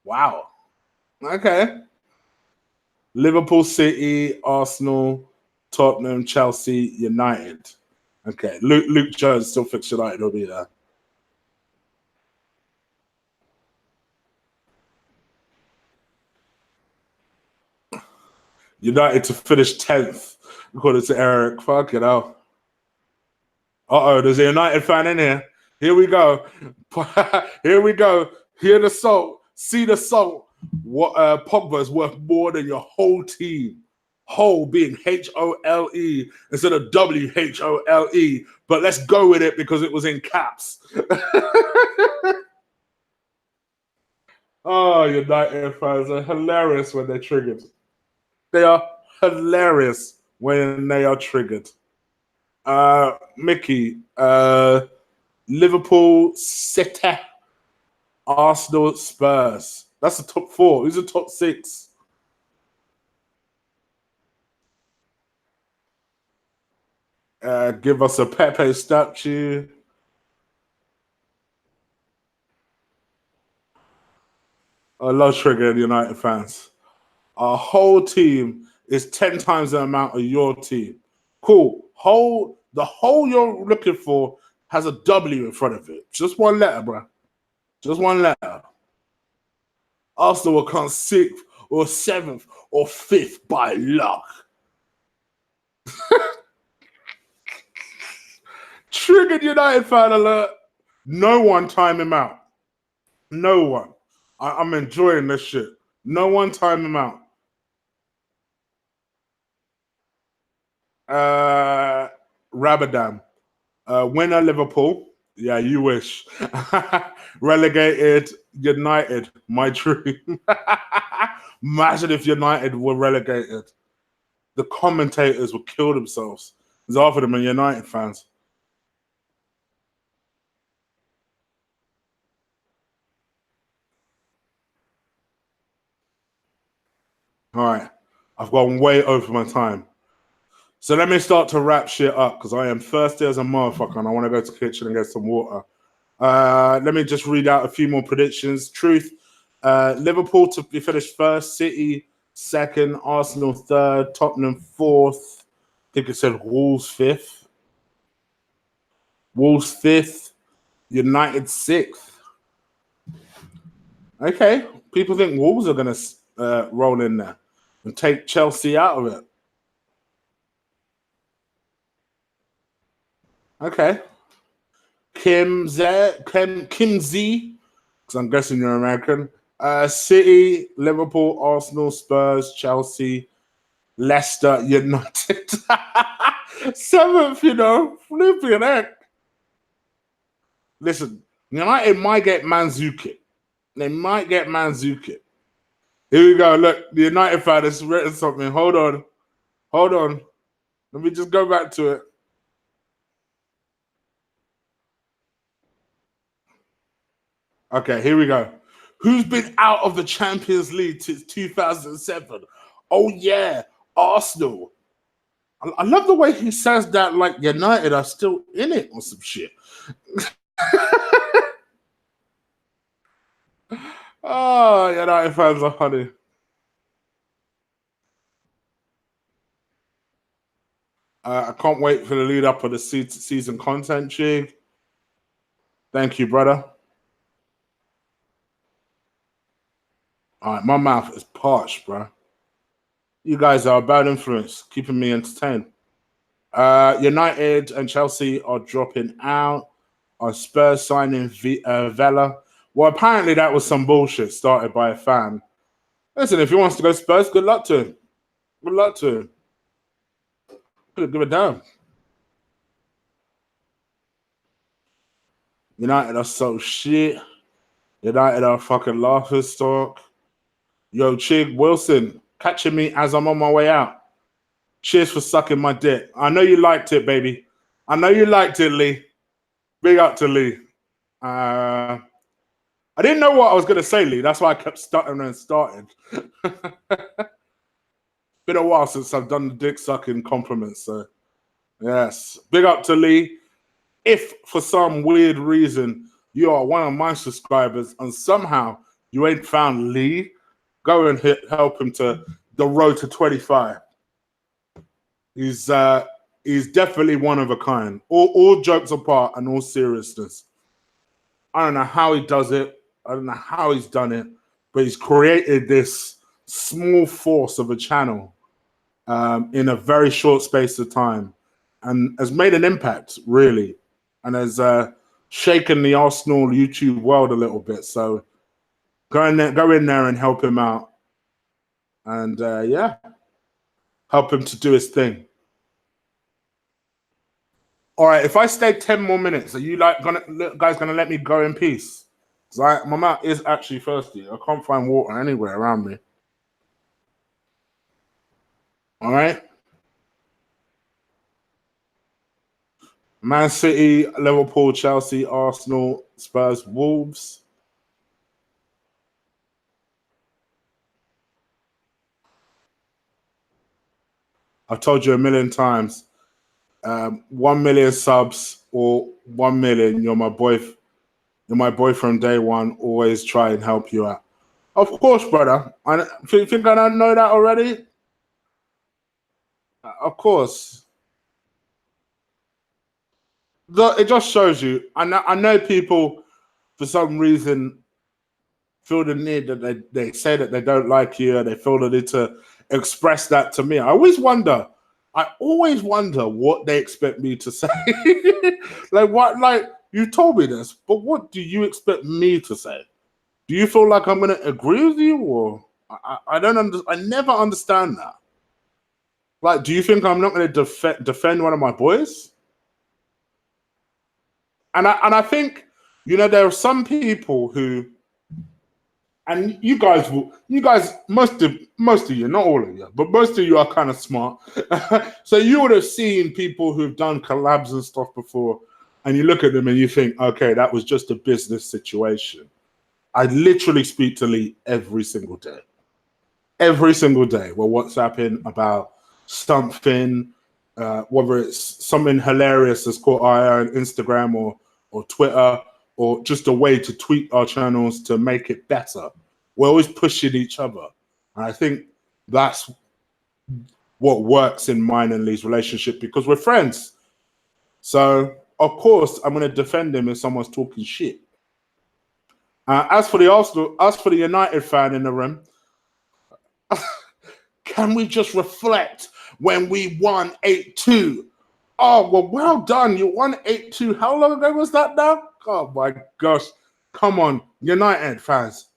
Wow. Okay. Liverpool, City, Arsenal, Tottenham, Chelsea, United. Okay. Luke Jones still thinks United will be there. United to finish 10th, according to Eric. Fuck it out. Uh-oh, there's a United fan in here. Here we go. Here we go. Hear the salt. See the salt. What Pogba is worth more than your whole team. Whole being Hole instead of Whole. But let's go with it because it was in caps. Oh, United fans are hilarious when they're triggered. They are hilarious when they are triggered. Mickey, Liverpool, City, Arsenal, Spurs. That's the top 4. Who's the top 6? Give us a Pepe statue. I love triggering United fans. Our whole team is 10 times the amount of your team. Cool. The whole you're looking for has a W in front of it. Just one letter, bro. Just one letter. Arsenal will come 6th or 7th or 5th by luck. Triggered United fan alert. No one time him out. No one. I'm enjoying this shit. No one time him out. Rabadam. Winner Liverpool. Yeah, you wish. Relegated United. My dream. Imagine if United were relegated. The commentators would kill themselves. There's half of them are United fans. All right. I've gone way over my time. So let me start to wrap shit up because I am thirsty as a motherfucker and I want to go to the kitchen and get some water. Let me just read out a few more predictions. Truth. Liverpool to be finished first. City second. Arsenal third. Tottenham fourth. I think it said Wolves fifth. Wolves fifth. United sixth. Okay. People think Wolves are going to roll in there and take Chelsea out of it. Okay. Kim Z, because I'm guessing you're American. City, Liverpool, Arsenal, Spurs, Chelsea, Leicester, United. 7th, flipping heck. Listen, United might get Mandzukic. They might get Mandzukic. Here we go. Look, the United fan has written something. Hold on. Let me just go back to it. Okay, here we go. Who's been out of the Champions League since 2007? Oh, yeah, Arsenal. I love the way he says that, like United are still in it or some shit. Oh, United fans are funny. I can't wait for the lead up of the season content, Jig. Thank you, brother. All right, my mouth is parched, bro. You guys are a bad influence, keeping me entertained. United and Chelsea are dropping out. Are Spurs signing Vela? Well, apparently that was some bullshit started by a fan. Listen, if he wants to go Spurs, good luck to him. Good luck to him. Give a damn. United are so shit. United are fucking laughing stock. Yo, Chig Wilson, catching me as I'm on my way out. Cheers for sucking my dick. I know you liked it, baby. I know you liked it, Lee. Big up to Lee. I didn't know what I was going to say, Lee. That's why I kept stuttering and started. Been a while since I've done the dick sucking compliments. So, yes. Big up to Lee. If for some weird reason you are one of my subscribers and somehow you ain't found Lee, go and help him to the road to 25. He's definitely one of a kind. All jokes apart and all seriousness. I don't know how he does it. I don't know how he's done it, but he's created this small force of a channel in a very short space of time and has made an impact, really, and has shaken the Arsenal YouTube world a little bit. So go in there and help him out. And help him to do his thing. All right, if I stay 10 more minutes, are you guys gonna let me go in peace? Because my mouth is actually thirsty. I can't find water anywhere around me. All right. Man City, Liverpool, Chelsea, Arsenal, Spurs, Wolves. I've told you a million times. 1 million subs or 1 million. You're my boy from day one. Always try and help you out. Of course, brother. You think I don't know that already? Of course. It just shows you. I know people, for some reason, feel the need that they say that they don't like you. They feel the need to express that to me. I always wonder what they expect me to say. Like you told me this, but what do you expect me to say? Do you feel like I'm going to agree with you, or I don't I never understand that. Like, do you think I'm not going to defend one of my boys? And I think, there are some people who, and you guys, most of you, not all of you, but most of you are kind of smart. So you would have seen people who've done collabs and stuff before, and you look at them and you think, okay, that was just a business situation. I literally speak to Lee every single day. Every single day. We're WhatsApping about something, whether it's something hilarious that's caught eye on Instagram or Twitter, or just a way to tweak our channels to make it better. We're always pushing each other. And I think that's what works in mine and Lee's relationship, because we're friends. So, of course, I'm going to defend him if someone's talking shit. As for the United fan in the room, can we just reflect when we won 8-2? Oh, well done. You won 8-2. How long ago was that now? Oh, my gosh. Come on, United fans.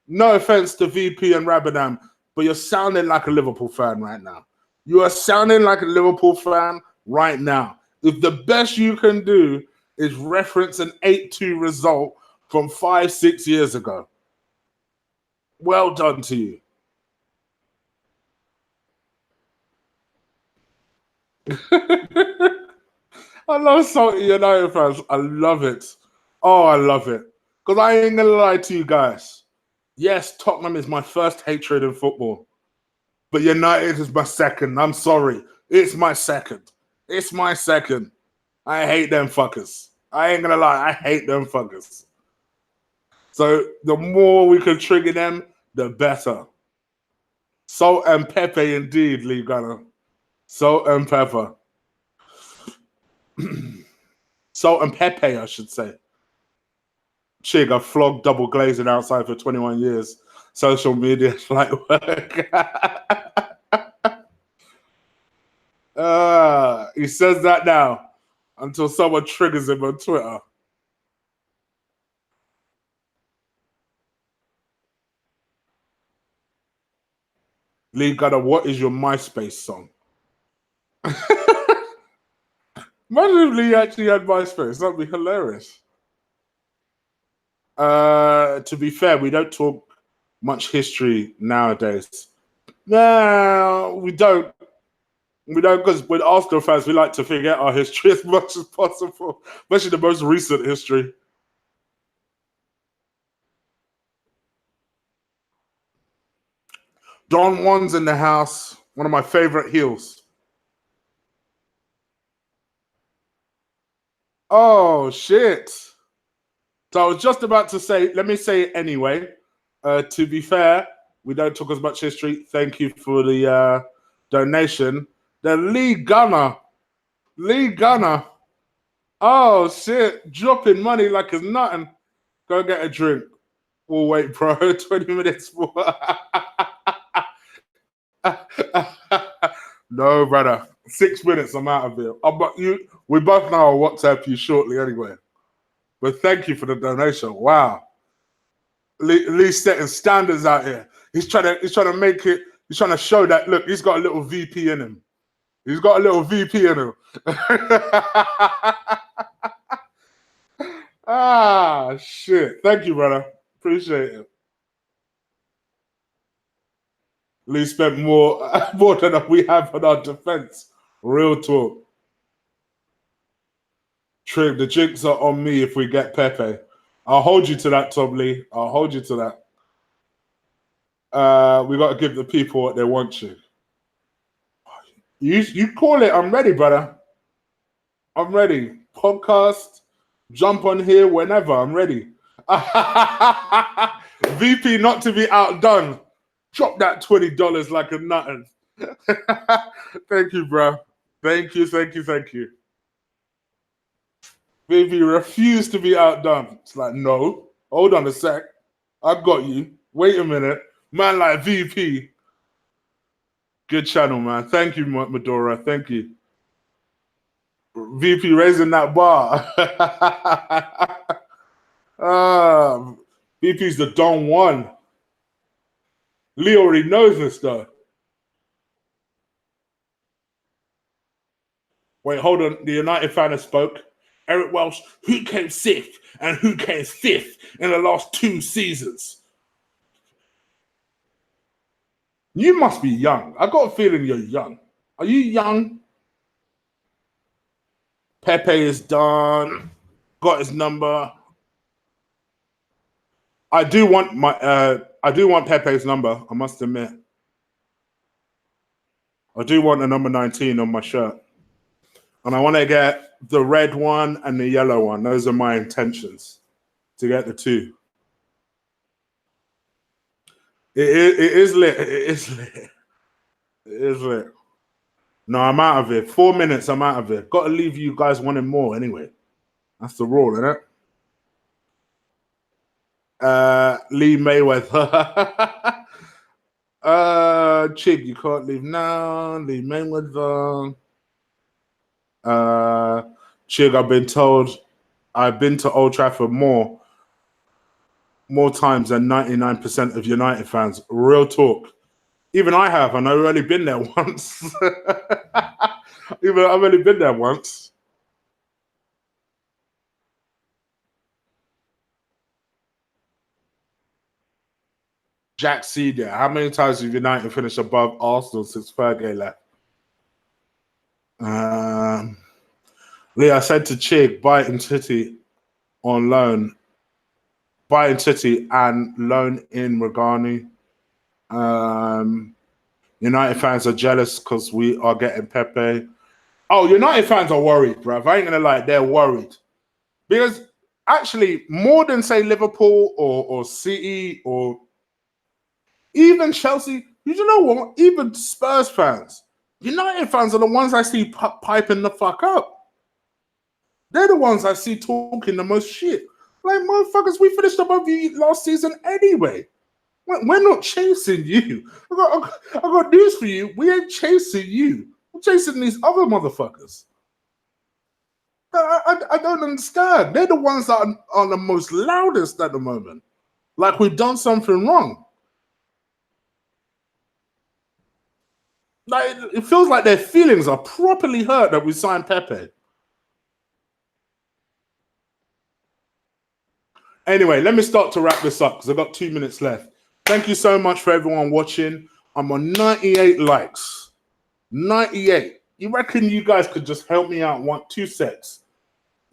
No offense to VP and Rabadam, but you're sounding like a Liverpool fan right now. You are sounding like a Liverpool fan right now. If the best you can do is reference an 8-2 result from 5-6 years ago, well done to you. I love salty United fans. I love it. Oh, I love it. Because I ain't going to lie to you guys. Yes, Tottenham is my first hatred in football. But United is my second. I'm sorry. It's my second. It's my second. I hate them fuckers. I ain't going to lie. I hate them fuckers. So the more we can trigger them, the better. Salt and pepper indeed, Lee Gunner. Salt and pepper. Salt and Pepe, I should say. Chig, I flogged double glazing outside for 21 years. Social media light work. He says that now until someone triggers him on Twitter. Lee Gunner, what is your MySpace song? Imagine if Lee actually had MySpace. That'd be hilarious. To be fair, we don't talk much history nowadays. No, we don't. We don't, because with Arsenal fans, we like to forget our history as much as possible, especially the most recent history. Don Juan's in the house, one of my favorite heels. Oh, shit. So I was just about to say, let me say it anyway. To be fair, we don't talk as much history. Thank you for the donation. The Lee Gunner. Oh, shit. Dropping money like it's nothing. Go get a drink. We'll wait, bro. 20 minutes more. No, brother. 6 minutes, I'm out of here. We both know I'll WhatsApp you shortly anyway. But thank you for the donation. Wow. Lee's setting standards out here. He's trying to make it, he's trying to show that, look, he's got a little VP in him. He's got a little VP in him. Shit. Thank you, brother. Appreciate it. Lee spent more than we have on our defense. Real talk. Trig, the jinx are on me if we get Pepe. I'll hold you to that, Tom Lee. I'll hold you to that. We got to give the people what they want to. You call it. I'm ready, brother. I'm ready. Podcast, jump on here whenever. I'm ready. VP not to be outdone. Drop that $20 like a nothing. Thank you, bro. Thank you. VP refused to be outdone. It's like, no. Hold on a sec. I got you. Wait a minute. Man like VP. Good channel, man. Thank you, Medora. Thank you. VP raising that bar. VP's the Don Juan. Lee already knows this, though. Wait, hold on. The United fan has spoke. Eric Welsh, who came sixth and who came fifth in the last 2 seasons? You must be young. I got a feeling you're young. Are you young? Pepe is done. Got his number. I do want Pepe's number, I must admit. I do want the number 19 on my shirt. And I want to get the red one and the yellow one. Those are my intentions, to get the 2. It is lit. It is lit. No, I'm out of it. 4 minutes, I'm out of it. Got to leave you guys wanting more anyway. That's the rule, isn't it? Lee Mayweather. Chig, you can't leave now. Lee Mayweather. Chig, I've been to Old Trafford more times than 99% of United fans. Real talk. Even I have, and I've only been there once. I've only been there once. Jack Senior, how many times have United finished above Arsenal since Fergie left? Lee, I said to Chig, buy in City on loan. Buy in City and loan in Regani. United fans are jealous because we are getting Pepe. Oh, United fans are worried, bruv. I ain't going to lie, they're worried. Because actually, more than, say, Liverpool or City or even Chelsea, you know what? Even Spurs fans, United fans are the ones I see piping the fuck up. They're the ones I see talking the most shit. Like, motherfuckers, we finished above you last season anyway. We're not chasing you. I got news for you. We ain't chasing you. We're chasing these other motherfuckers. I don't understand. They're the ones that are the most loudest at the moment. Like we've done something wrong. Like it feels like their feelings are properly hurt that we signed Pepe. Anyway, let me start to wrap this up because I've got 2 minutes left. Thank you so much for everyone watching. I'm on 98 likes. 98. You reckon you guys could just help me out 2 sets?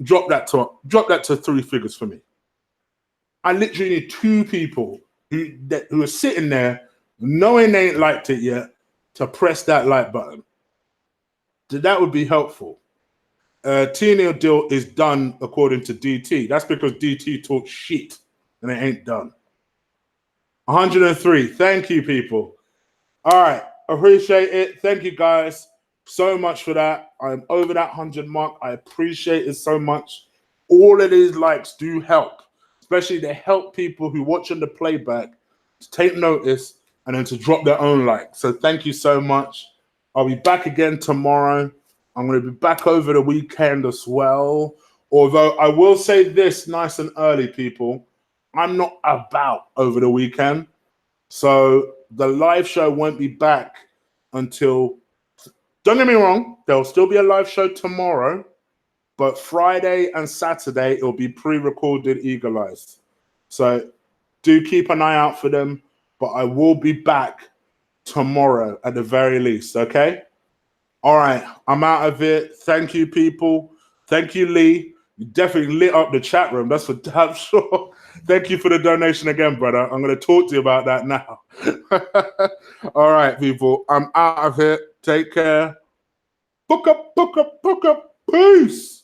Drop that to 3 figures for me. I literally need 2 people who are sitting there knowing they ain't liked it yet to press that like button. That would be helpful. Tierney deal is done according to DT. That's because DT talks shit and it ain't done. 103. Thank you, people. All right. Appreciate it. Thank you, guys, so much for that. I'm over that 100 mark. I appreciate it so much. All of these likes do help, especially they help people who watch on the playback to take notice and then to drop their own like. So thank you so much. I'll be back again tomorrow. I'm going to be back over the weekend as well. Although I will say this nice and early, people. I'm not about over the weekend. So the live show won't be back until, don't get me wrong, there'll still be a live show tomorrow. But Friday and Saturday, it'll be pre-recorded Eagle Eyes. So do keep an eye out for them. But I will be back tomorrow at the very least, okay? All right, I'm out of it. Thank you, people. Thank you, Lee. You definitely lit up the chat room. That's for damn sure. Thank you for the donation again, brother. I'm going to talk to you about that now. All right, people. I'm out of here. Take care. Book up, book up, book up. Peace.